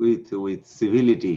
with civility,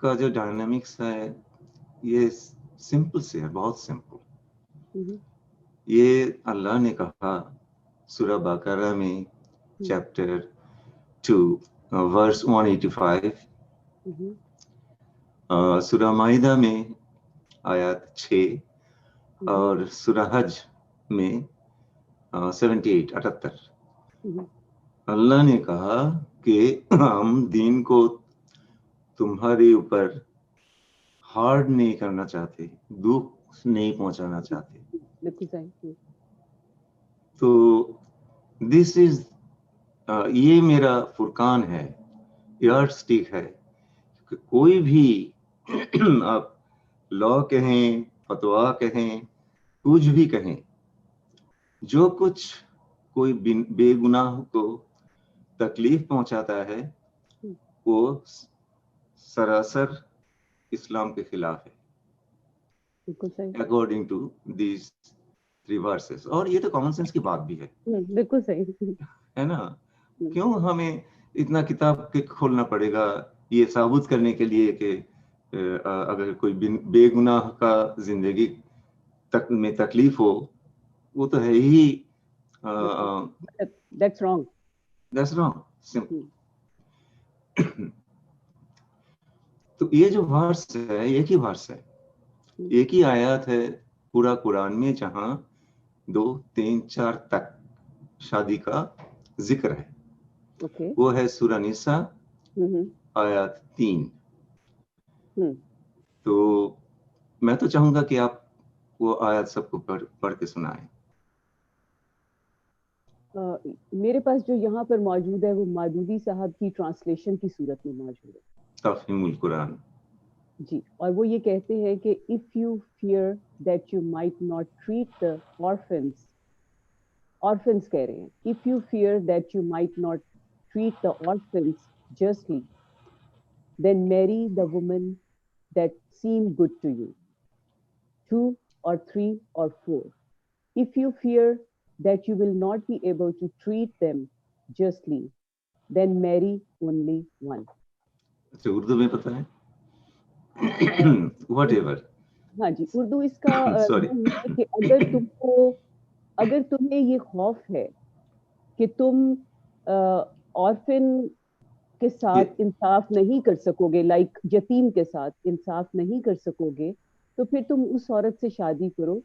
کا جو dynamics ہے یہ سمپل سے ہے, بہت سمپل. یہ اللہ نے کہا سورہ بقرہ میں چیپٹر 2 ورس 185, سورہ مائدہ میں آیات 6 اور سورہ حج میں 78. اللہ نے کہا کہ ہم دین کو تمہارے اوپر ہارڈ نہیں کرنا چاہتے, دکھ نہیں پہنچانا چاہتے. تو دس از یہ میرا فرقان ہے, یارڈ سٹک ہے. کہ کوئی بھی آپ لا کہیں, فتوا کہیں, کچھ بھی کہیں, جو کچھ کوئی بے گناہ کو تکلیف پہنچاتا ہے وہ سراسر اسلام کے خلاف ہے, اکارڈنگ ٹو دیز 3 verses. اور یہ تو کامن سینس کی بات بھی ہے, بالکل صحیح ہے نا. کیوں ہمیں اتنا کتاب کھولنا پڑے گا یہ ثابت کرنے کے لیے کہ اگر کوئی بے گناہ کا زندگی میں تکلیف ہو, وہ تو ہے ہی that's wrong. Simple. تو یہ جو ورس ہے ایک ہی ورس ہے, ایک ہی آیات ہے پورا قرآن میں جہاں 2 3 4 تک شادی کا ذکر ہے. وہ ہے سورہ نساء آیات 3. تو میں تو چاہوں گا کہ آپ وہ آیات سب کو پڑھ کے سنائیں. میرے پاس جو یہاں پر موجود ہے وہ مادودی صاحب کی ٹرانسلیشن کی صورت میں موجود ہے, تفہیم القرآن. جی, اور وہ یہ کہتے ہیں کہ if you fear that you might not treat the orphans کہہ رہے ہیں, if you fear that you might not treat the orphans justly, then marry the woman that seem good to you, 2 or 3 or 4. If you fear that you will not be able to treat them justly, then marry only one. اچھا, اردو میں پتہ ہے what ever. ہاں جی, اردو اس کا ہے کہ اگر تمہیں یہ خوف ہے کہ تم آرفن کے ساتھ انصاف نہیں کر سکو گے, لائک یتیم کے ساتھ انصاف نہیں کر سکو گے, تو پھر تم اس عورت سے شادی کرو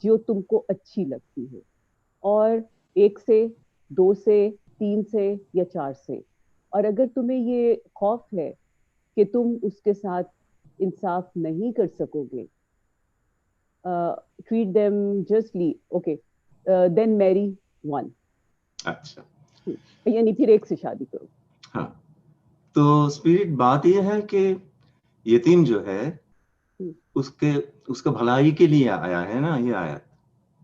جو تم کو اچھی لگتی ہے, اور 1 سے 2 سے 3 سے یا 4 سے. اور اگر تمہیں یہ خوف ہے کہ تم اس کے ساتھ انصاف نہیں کر سکو گے, treat them justly, okay, then marry one. اچھا, یعنی پھر 1 سے شادی کرو. ہاں, تو اسپرٹ بات یہ ہے کہ یتیم جو ہے اس کا بھلائی کے لیے آیا ہے نا یہ آیت.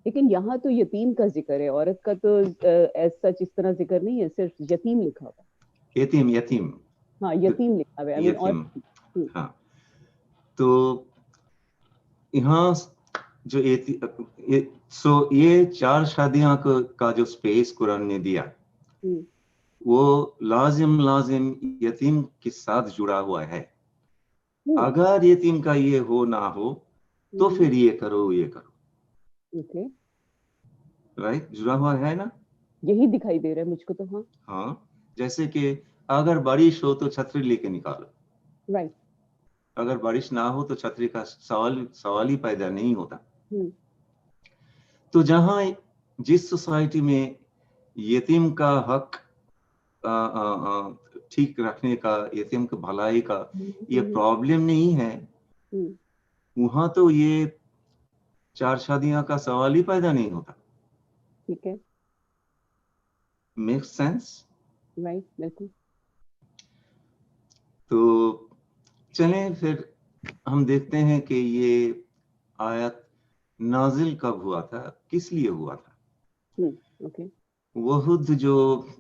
لیکن یہاں تو یتیم کا ذکر ہے, عورت کا تو ایز سچ اس طرح ذکر نہیں ہے, صرف یتیم لکھا ہوا. یتیم ہاں, یتیم لکھا ہوا ہے. یتیم. ہاں, تو یہاں جو یہ 4 شادیاں کا جو سپیس قرآن نے دیا وہ لازم یتیم کے ساتھ جڑا ہوا ہے. اگر یتیم کا یہ ہو نہ ہو تو پھر یہ کرو. رائٹ, جڑا ہوا ہے نا, یہی دکھائی دے رہا ہے مجھ کو تو. ہاں, جیسے کہ اگر بارش ہو تو چھتری لے کے نکالو. رائٹ, اگر بارش نہ ہو تو چھتری کا سوال ہی پیدا نہیں ہوتا. تو جہاں جس سوسائٹی میں یتیم کا حق ٹھیک رکھنے کا, یتیم کی بھلائی کا یہ پرابلم نہیں ہے, وہاں تو یہ 4 شادیاں کا سوال ہی پیدا نہیں ہوتا. ٹھیک ہے, میک سینس. رائٹ, بالکل. تو چلیں پھر ہم دیکھتے ہیں کہ یہ آیت نازل کب ہوا تھا, کس لیے ہوا تھا. وحد جو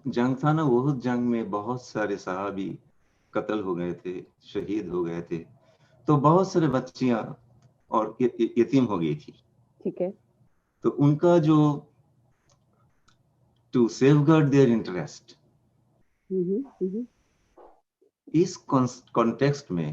جنگ تھا نا, وحد جنگ میں بہت سارے صحابی قتل ہو گئے تھے, شہید ہو گئے تھے, تو بہت سارے بچیاں اور یتیم ہو گئی تھی. ٹھیک ہے, تو ان کا جو to safeguard their interest, اس کانٹیکسٹ میں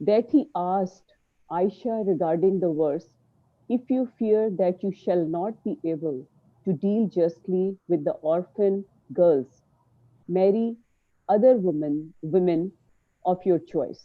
that he asked Aisha regarding the verse, if you fear that you shall not be able to deal justly with the orphan girls, marry other women of your choice.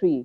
3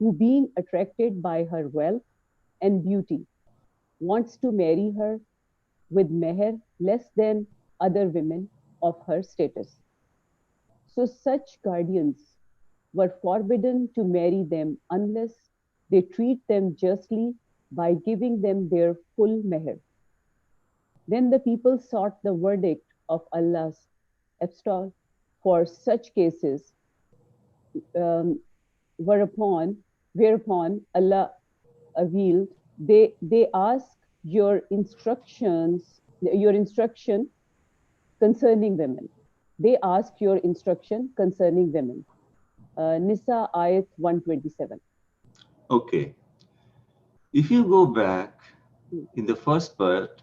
who being attracted by her wealth and beauty wants to marry her with meher less than other women of her status. So such guardians were forbidden to marry them unless they treat them justly by giving them their full meher. Then the people sought the verdict of Allah's apostol for such cases, whereupon Allah revealed, they ask your instruction concerning women. They ask your instruction concerning women. Nisa ayat 127. Okay. If you go back in the first part,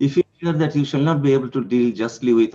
if you fear that you shall not be able to deal justly with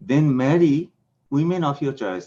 then marry women of your choice.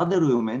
other women,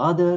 other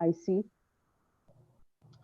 I see.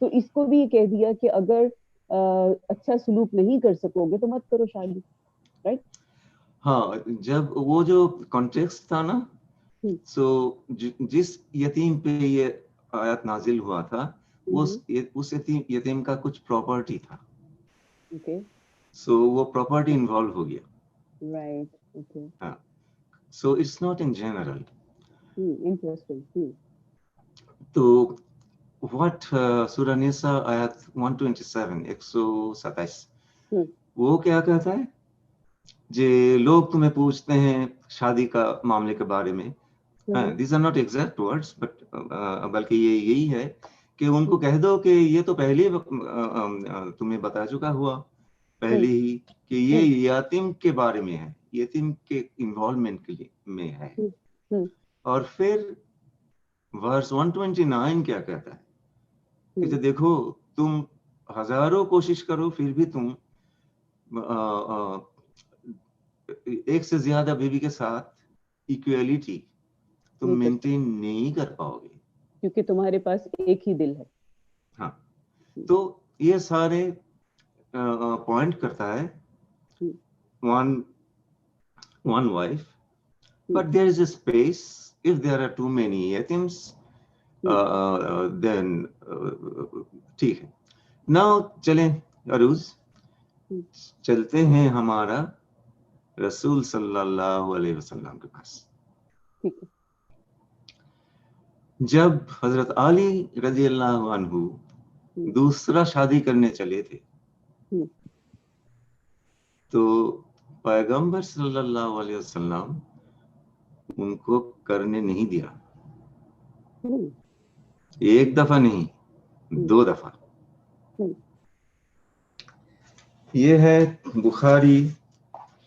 تو اس کو بھی یہ کہہ دیا کہ اگر اچھا سلوک نہیں کر سکو گے تو مت کرو شادی. رائٹ. ہاں جب وہ جو کانٹیکسٹ تھا نا, سو جس یتیم پہ یہ آیت نازل ہوا تھا اس یتیم کا کچھ پراپرٹی تھا. سو وہ پراپرٹی انوالو ہو گیا. رائٹ. اوکے. ہاں. So it's not in general. Interesting. تو what سورہ نساء آیت 127 127 وہ کیا کہتا ہے, جو لوگ تمہیں پوچھتے ہیں شادی کا معاملے کے بارے میں, these are not exact words but بلکہ یہ یہی ہے کہ ان کو کہہ دو کہ یہ تو پہلے تمہیں بتا چکا ہوا پہلے ہی کہ یہ یتیم کے بارے میں ہے, یتیم کے انوالومنٹ کے میں ہے. اور پھر ورس 129 کیا کہتا ہے کہ دیکھو تم ہزاروں کوشش کرو پھر بھی تم ایک سے زیادہ بیوی کے ساتھ ایکویلٹی تم مینٹین نہیں کر پاؤ گے کیونکہ تمہارے پاس ایک ہی دل ہے. ہاں, تو یہ سارے پوائنٹ کرتا ہے one wife, but there is a space if there are too many yatims, then ٹھیک ہے. Now چلیں عروج, چلتے ہیں ہمارا رسول صلی اللہ علیہ وسلم کے پاس. جب حضرت علی رضی اللہ عنہ دوسرا شادی کرنے چلے تھے تو پیغمبر صلی اللہ علیہ وسلم ان کو کرنے نہیں دیا. ایک دفعہ نہیں, 2 دفعہ. یہ ہے بخاری,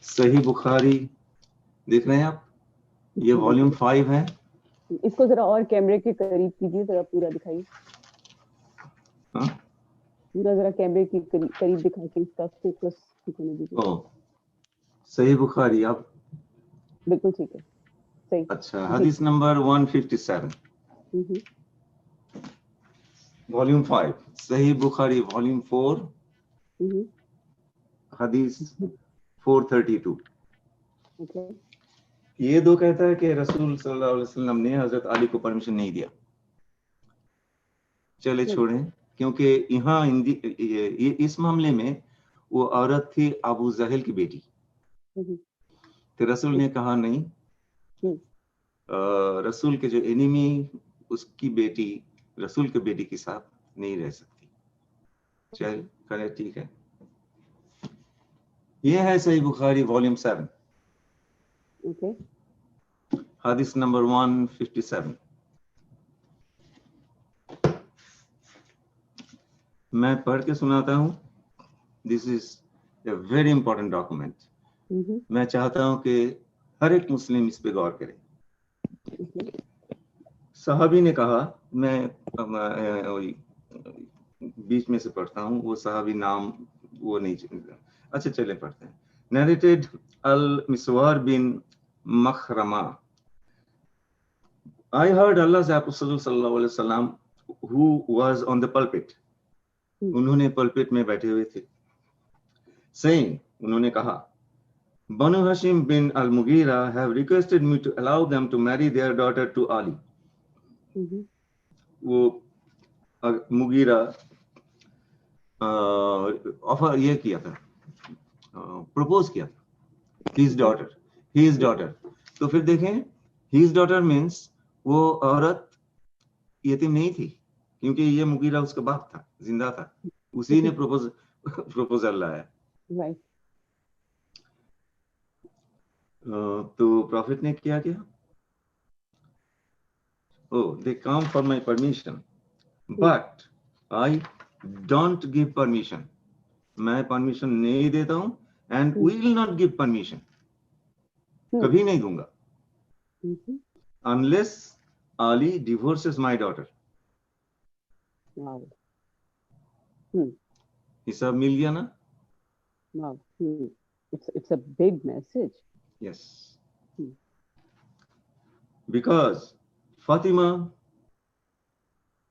صحیح بخاری دیکھ رہے ہیں آپ, یہ والیوم 5 ہے. اس کو ذرا اور کیمرے کے قریب کیجیے, ذرا پورا دکھائیے. پورا ذرا کیمرے کے قریب دکھا کے اس کا فوکس دکھانے دیجیے. صحیح بخاری آپ بالکل ٹھیک ہے. صحیح. اچھا, حدیث نمبر 157 والیوم 5, صحیح بخاری والیوم 4 حدیث 432. یہ 2 کہتا ہے کہ رسول صلی اللہ علیہ وسلم نے حضرت علی کو پرمیشن نہیں دیا. چلے چھوڑیں, کیونکہ یہاں اس معاملے میں وہ عورت تھی ابو جہل کی بیٹی. تو رسول نے کہا نہیں, رسول کے جو اینیمی اس کی بیٹی رسول کے بیٹی کے ساتھ نہیں رہ سکتی. چل کرے ٹھیک ہے. یہ ہے صحیح بخاری والیوم 7 حدیث نمبر 157. میں پڑھ کے سناتا ہوں. دس از اے ویری امپورٹنٹ ڈاکومنٹ. میں چاہتا ہوں کہ ہر ایک مسلم اس پہ غور کرے. صحابی نے کہا, میں بیچ میں سے پڑھتا ہوں, وہ صحابی نام وہ نہیں, اچھا چلے پڑھتے ہیں. Narrated Al-Miswar bin Makhrama. I heard Allah's Apostle sallallahu alaihi wasallam who was on the pulpit. انہوں نے پلپٹ میں بیٹھے ہوئے تھے. Saying, انہوں نے کہا, Banu Hashim bin al-Mughira have requested me to allow them to marry their daughter to Ali. وہ مغیرہ آفر یہ کیا تھا, پروپوز کیا تھا, his daughter. تو پھر دیکھیں, his daughter means وہ عورت یتیم نہیں تھی, کیونکہ یہ مغیرہ اس کا باپ تھا, زندہ تھا, اسی نے پروپوزل لایا. تو پروفٹ نے کیا کیا, oh they come for my permission but I don't give permission. میں پرمیشن نہیں دیتا ہوں and will not give permission. کبھی نہیں دوں گا unless Ali divorces my daughter. حساب مل گیا نا. It's a big message. Yes. Because Fatima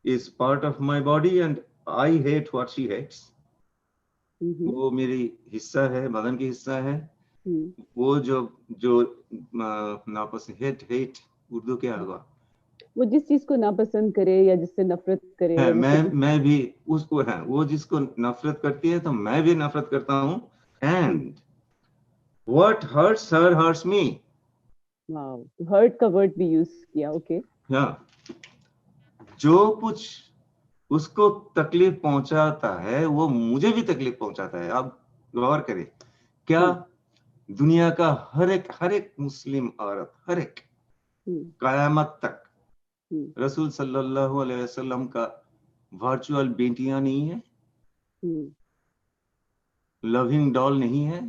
is part of my body and I hate what she hates. وہ میری حصہ ہے, بدن کی حصہ ہے. وہ جو ناپسند, ہیٹ اردو کیا ہوگا, وہ جس چیز کو ناپسند کرے یا جس سے نفرت کرے, میں بھی اس کو ہے, وہ جس کو نفرت کرتی ہے تو میں بھی نفرت کرتا ہوں. And what hurts her hurts me. Wow, hurt کا ورڈ بھی یوز کیا. اوکے, ہاں, جو کچھ اس کو تکلیف پہنچاتا ہے وہ مجھے بھی تکلیف پہنچاتا ہے. آپ غور کریں, کیا دنیا کا ہر ایک مسلم عورت, ہر ایک قیامت تک رسول صلی اللہ علیہ وسلم کا ورچوئل بیٹیاں نہیں ہے, لونگ ڈال نہیں ہے؟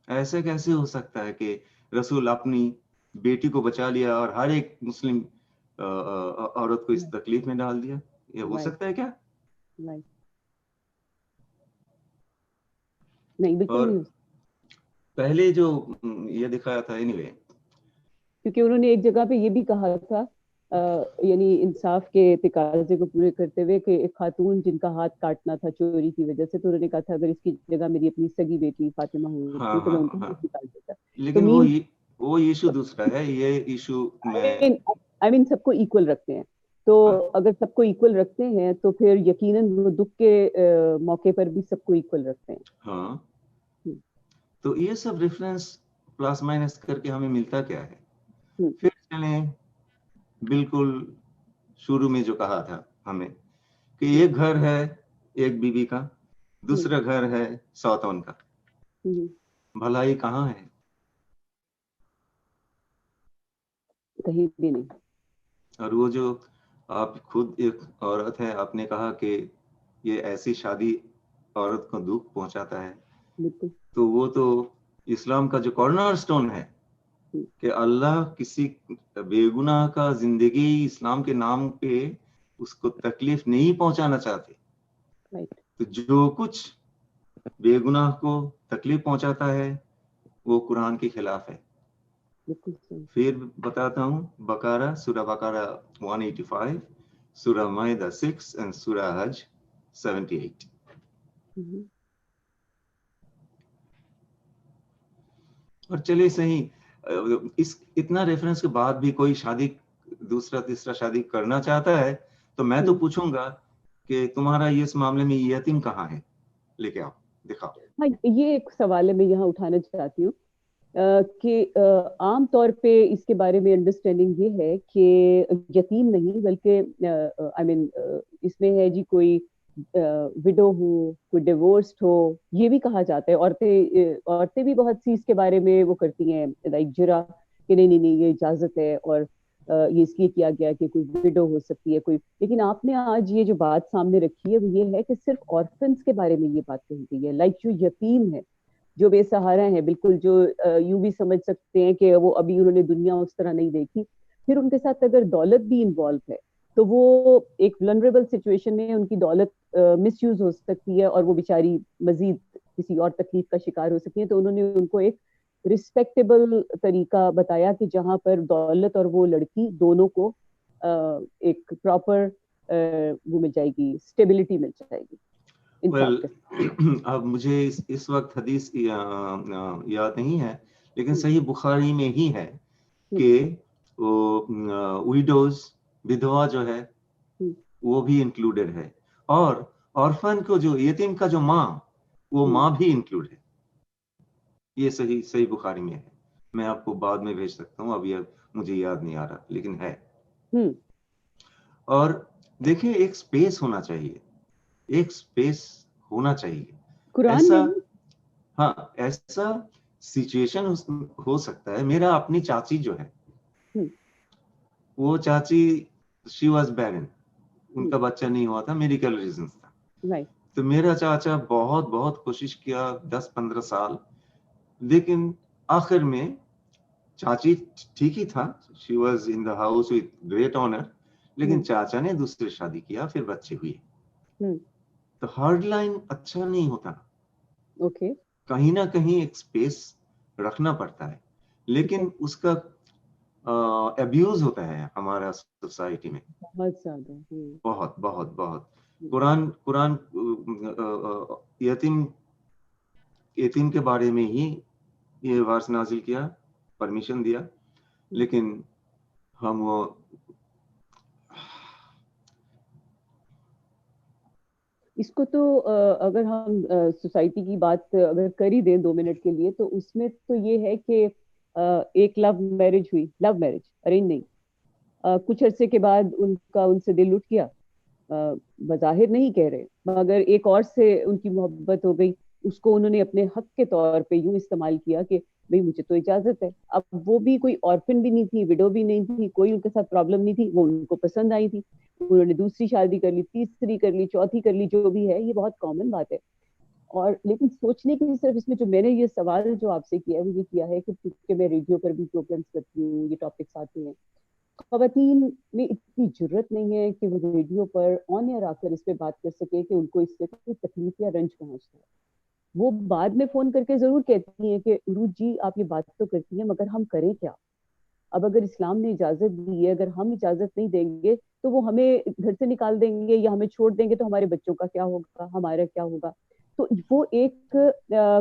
ایسے کیسے ہو سکتا ہے کہ رسول اپنی بیٹی کو بچا لیا اور ہر ایک مسلم عورت کو اس تکلیف میں ڈال دیا؟ یہ ہو سکتا ہے کیا؟ نہیں, بالکل نہیں. پہلے جو یہ دکھایا تھا, اینی وے, کیونکہ انہوں نے ایک جگہ پہ یہ بھی کہا تھا, یعنی انصاف کے تقاضے کو پورے کرتے ہوئے, کہ ایک خاتون جن کا ہاتھ کاٹنا تھا چوری کی وجہ سے, تو انہوں نے کہا تھا اگر اس کی جگہ میری اپنی سگی بیٹی فاطمہ ہوتی تو میں ان کو ہاتھ نکال دیتا. لیکن وہ ایشو دوسرا ہے, یہ ایشو I mean سب کو ایکول رکھتے ہیں, تو اگر سب کو ایکول رکھتے ہیں تو پھر یقیناً وہ دکھ کے موقع پر بھی سب کو ایکول رکھتے ہیں. ہاں, تو یہ سب ریفرنس پلس مائنس کر کے ہمیں ملتا کیا ہے؟ پھر چلیں بالکل شروع میں جو کہا تھا ہمیں کہ ایک گھر ہے ایک بیوی کا, دوسرا گھر ہے سوتون کا. بھلائی کہاں ہے؟ کہیں بھی نہیں. اور وہ جو آپ خود ایک عورت ہے, آپ نے کہا کہ یہ ایسی شادی عورت کو دکھ پہنچاتا ہے, تو وہ تو اسلام کا جو کارنر سٹون ہے کہ اللہ کسی بے گناہ کا زندگی اسلام کے نام پہ اس کو تکلیف نہیں پہنچانا چاہتے. تو جو کچھ بے گناہ کو تکلیف پہنچاتا ہے وہ قرآن کے خلاف ہے. پھر بتاتا ہوں, بقرہ, سورہ بقرہ 185, سورہ مائدہ 6 and سورہ حج 78. اور چلے صحیح, اس اتنا ریفرنس کے بعد بھی کوئی شادی دوسرا تیسرا شادی کرنا چاہتا ہے تو میں تو پوچھوں گا کہ تمہارا اس معاملے میں یتیم کہاں ہے, لے کے آؤ, دکھاؤ. ہاں, یہ ایک سوال ہے میں یہاں اٹھانا چاہتی ہوں کہ عام طور پہ اس کے بارے میں انڈرسٹینڈنگ یہ ہے کہ یتیم نہیں بلکہ I mean اس میں ہے جی کوئی وڈو ہو, کوئی ڈیورسڈ ہو, یہ بھی کہا جاتا ہے. عورتیں بھی بہت سی اس کے بارے میں وہ کرتی ہیں لائک جرا کہ نہیں یہ اجازت ہے, اور یہ اس لیے کیا گیا کہ کوئی وڈو ہو سکتی ہے کوئی. لیکن آپ نے آج یہ جو بات سامنے رکھی ہے وہ یہ ہے کہ صرف آرفنس کے بارے میں یہ بات کہی گئی ہے, لائک جو یتیم ہے, جو بے سہارا ہے, بالکل جو یوں بھی سمجھ سکتے ہیں کہ وہ ابھی انہوں نے دنیا اس طرح نہیں دیکھی, پھر ان کے ساتھ اگر دولت بھی انوالو ہے تو وہ ایک ولنریبل سچویشن میں ان کی دولت مس یوز ہو سکتی ہے اور وہ بیچاری مزید کسی اور تکلیف کا شکار ہو سکتی ہیں. تو انہوں نے ان کو ایک رسپیکٹیبل طریقہ بتایا کہ جہاں پر دولت اور وہ لڑکی دونوں کو ایک پراپر وہ مل جائے گی, اسٹیبلٹی مل جائے گی. اب مجھے اس وقت حدیث یاد نہیں ہے, لیکن صحیح بخاری میں ہی ہے کہ ویڈوز, ودھوا جو ہے وہ بھی انکلوڈڈ ہے, اور آرفن کو جو یتیم کا جو ماں, وہ ماں بھی انکلوڈ ہے. یہ صحیح بخاری میں ہے, میں آپ کو بعد میں بھیج سکتا ہوں, ابھی مجھے یاد نہیں آ رہا, لیکن ہے. اور دیکھیں ایک سپیس ہونا چاہیے, ایک سپیس ہونا چاہیے. ایسا ہاں, ایسا سچویشن ہو سکتا ہے. میرا اپنی چاچی جو ہے, وہ چاچی شی واز بیرن, ان کا بچہ نہیں ہوا تھا, میڈیکل ریزنز تھا. تو میرا چاچا بہت کوشش کیا 10-15 سال, لیکن آخر میں چاچی ٹھیک ہی تھا, she was in the house with great honour, لیکن چاچا نے دوسری شادی کیا, پھر بچے ہوئے. تو ہارڈ لائن اچھا نہیں ہوتا, کہیں نہ کہیں ایک سپیس رکھنا پڑتا ہے. لیکن اس کا ابیوز ہوتا ہے ہمارا سوسائٹی میں بہت زیادہ. بہت بہت بہت. قرآن یتیم کے بارے میں ہی یہ ورس نازل کیا, پرمیشن دیا, لیکن ہم وہ اس کو تو اگر ہم سوسائٹی کی بات اگر کر ہی دیں 2 منٹ کے لیے, تو اس میں تو یہ ہے کہ ایک لو میرج ہوئی, لو میرج, ارینج نہیں, کچھ عرصے کے بعد ان سے دل اٹھ گیا, بظاہر نہیں کہہ رہے مگر ایک اور سے ان کی محبت ہو گئی, اس کو انہوں نے اپنے حق کے طور پہ یوں استعمال کیا کہ بھئی مجھے تو اجازت ہے. اب وہ بھی کوئی آرفن بھی نہیں تھی, وڈو بھی نہیں تھی, کوئی ان کے ساتھ پرابلم نہیں تھی, وہ ان کو پسند آئی تھی, انہوں نے دوسری شادی کر لی, تیسری کر لی, چوتھی کر لی, جو بھی ہے یہ بہت کامن بات ہے. اور لیکن سوچنے کی صرف اس میں جو میں نے یہ سوال جو آپ سے کیا ہے وہ یہ کیا ہے کہ کیونکہ میں ریڈیو پر بھی پروگرامس کرتی ہوں, یہ ٹاپکس آتے ہیں, خواتین میں اتنی جرت نہیں ہے کہ وہ ریڈیو پر آن ایئر آ کر اس پہ بات کر سکے کہ ان کو اس سے کوئی تکلیف یا رنج پہنچتا ہے. وہ بعد میں فون کر کے ضرور کہتی ہیں کہ عروج جی آپ یہ بات تو کرتی ہیں مگر ہم کریں کیا. اب اگر اسلام نے اجازت دی ہے, اگر ہم اجازت نہیں دیں گے تو وہ ہمیں گھر سے نکال دیں گے یا ہمیں چھوڑ دیں گے, تو ہمارے بچوں کا کیا ہوگا, ہمارا کیا ہوگا. تو وہ ایک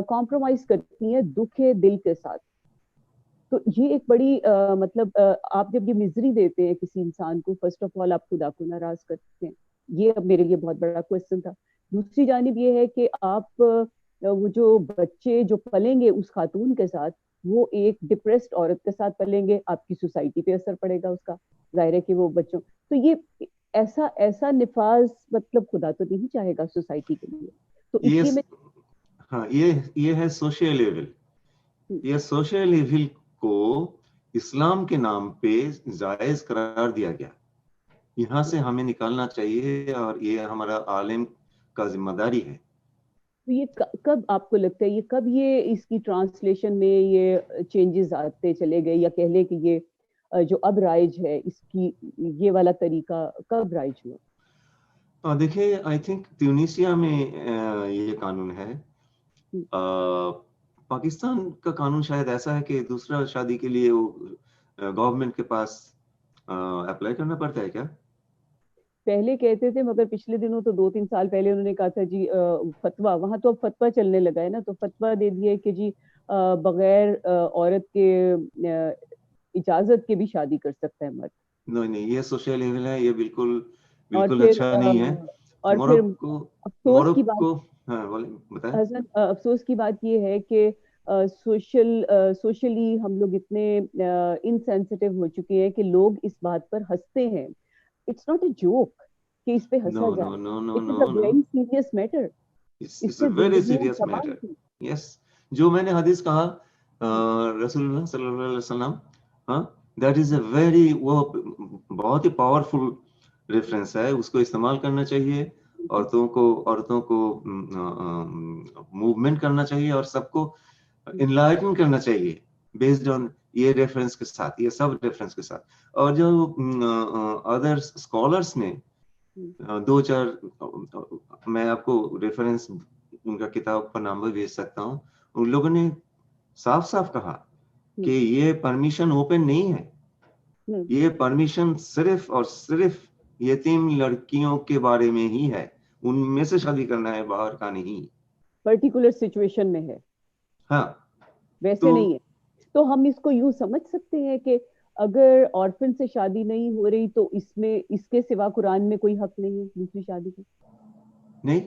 کمپرومائز کرتی ہیں دکھ دل کے ساتھ. تو یہ ایک بڑی مطلب آپ جب یہ مزری دیتے ہیں کسی انسان کو, فرسٹ آف آل آپ خدا کو ناراض کرتے ہیں, یہ اب میرے لیے بہت بڑا کوشچن تھا. دوسری جانب یہ ہے کہ آپ وہ جو بچے جو پلیں گے اس خاتون کے ساتھ, وہ ایک ڈپریسڈ عورت کے ساتھ پلیں گے, آپ کی سوسائٹی پہ اثر پڑے گا اس کا, ظاہر ہے کہ وہ بچوں, تو یہ ایسا نفاذ مطلب خدا تو نہیں چاہے گا سوسائٹی کے لیے. تو اس لیے میں ہاں یہ ہے سوشل ایول. یہ سوشل ایول کو اسلام کے نام پہ جائز قرار دیا گیا, یہاں سے ہمیں نکالنا چاہیے, اور یہ ہمارا عالم کا ذمہ داری ہے. یہ کب آپ کو لگتا ہے, یہ کب یہ اس کی ٹرانسلیشن میں یہ چینجز آتے چلے گئے, یا کہہ لیں کہ یہ جو اب رائج ہے اس کی یہ والا طریقہ کب رائج ہوا؟ دیکھیں, آئی تھنک ٹیونیسیا میں یہ قانون ہے. پاکستان کا قانون شاید ایسا ہے کہ دوسرا شادی کے لیے گورنمنٹ کے پاس اپلائی کرنا پڑتا ہے کیا؟ پہلے کہتے تھے, مگر پچھلے دنوں تو 2-3 سال پہلے انہوں نے کہا تھا جی فتویٰ, وہاں تو اب فتویٰ چلنے لگا ہے نا, تو فتویٰ دے دیے کہ جی بغیر عورت کے اجازت کے بھی شادی کر سکتا ہے مرد. نہیں, یہ سوشل ایول ہے, یہ بالکل اور بالکل پھر اچھا نہیں ہے. اور پھر افسوس کی بات, ہاں بتائیں. افسوس کی بات یہ ہے کہ سوشلی ہم لوگ اتنے انسینسٹیو ہو چکے ہیں کہ لوگ اس بات پر ہنستے ہیں. It's not a joke کہ اس پہ ہنسا جائے. It is a very serious matter. It's a very serious matter. Yes, جو میں نے حدیث کہا رسول اللہ صلی اللہ علیہ وسلم, ہاں, that is a very, وہ بہت ہی پاورفل ریفرنس ہے, اس کو استعمال کرنا چاہیے. عورتوں کو موومنٹ کرنا چاہیے, اور سب کو انلائٹن کرنا چاہیے بیسڈ آن یہ ریفرنس کے ساتھ, یہ سب ریفرنس کے ساتھ. اور جو ادر اسکالرس نے 2-4, میں آپ کو ریفرنس ان کا کتاب کا نام بھی بھیج سکتا ہوں, ان لوگوں نے صاف صاف کہا کہ یہ پرمیشن اوپن نہیں ہے, یہ پرمیشن صرف اور صرف یتیم لڑکیوں کے بارے میں ہی ہے, ان میں سے شادی کرنا ہے, باہر کا نہیں. پرٹیکولر سچویشن میں ہے, ہاں, ویسے نہیں ہے. تو ہم اس کو یوں سمجھ سکتے ہیں کہ اگر آرفن سے شادی نہیں ہو رہی تو اس میں اس کے سوا قرآن میں کوئی حق نہیں ہے دوسری شادی کا؟ نہیں,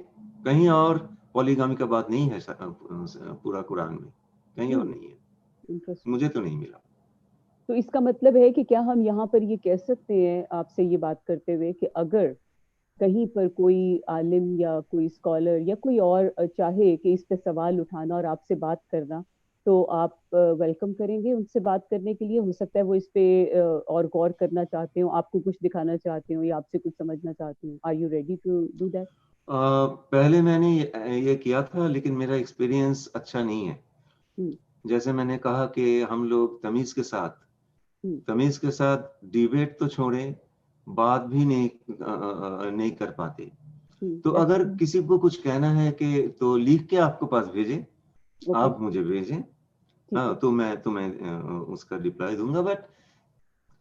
کہیں اور پولیگامی کا بات نہیں ہے پورا قرآن میں, کہیں اور نہیں ہے, مجھے تو نہیں ملا. تو اس کا مطلب ہے کہ کیا ہم یہاں پر یہ کہہ سکتے ہیں آپ سے یہ بات کرتے ہوئے کہ اگر کہیں پر کوئی عالم یا کوئی اسکالر یا کوئی اور چاہے کہ اس پہ سوال اٹھانا اور آپ سے بات کرنا, تو آپ ویلکم کریں گے ان سے بات کرنے کے لیے؟ ہو سکتا ہے وہ اس پہ اور غور کرنا چاہتے ہوں, آپ کو کچھ دکھانا چاہتے ہوں, یا آپ سے کچھ سمجھنا چاہتے ہوں. Are you ready to do that? پہلے میں نے یہ کیا تھا, لیکن میرا ایکسپیرینس اچھا نہیں ہے. جیسے میں نے کہا کہ ہم لوگ تمیز کے ساتھ ڈیبیٹ تو چھوڑیں, بات بھی نہیں کر پاتے. تو اگر کسی کو کچھ کہنا ہے کہ تو لکھ کے آپ کو پاس بھیجیں, آپ مجھے بھیجیں, ہاں, تو میں تمہیں اس کا رپلائی دوں گا. بٹ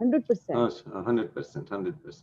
100%। 100%